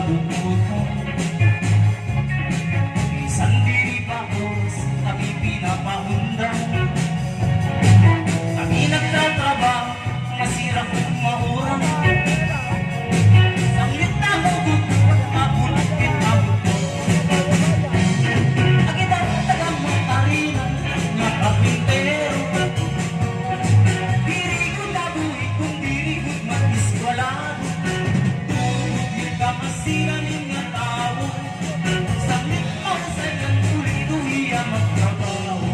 kabubutan. Isang diri pa oras kami pinapahundan. Kami nagtatrabaho, masira kong mahurang. Sanglit na hugot, mapulupit na buto. Agitang tagang matarinan, nga kapintero. Diri ko nabuhi kung diri ko't mag-iskwalado. Tugod ka masiranin nga tao. Sanglit mo sa ilang tuloy-tuloy ang magtrabaho.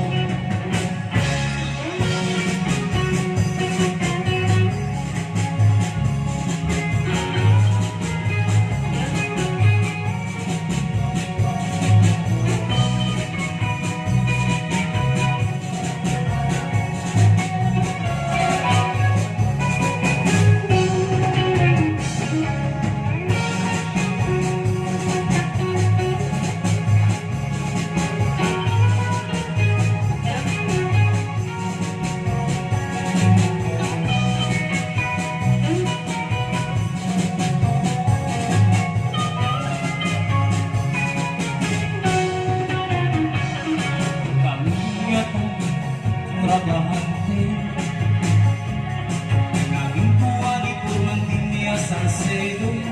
Trabahante naging buwan ito man din niya sa selo.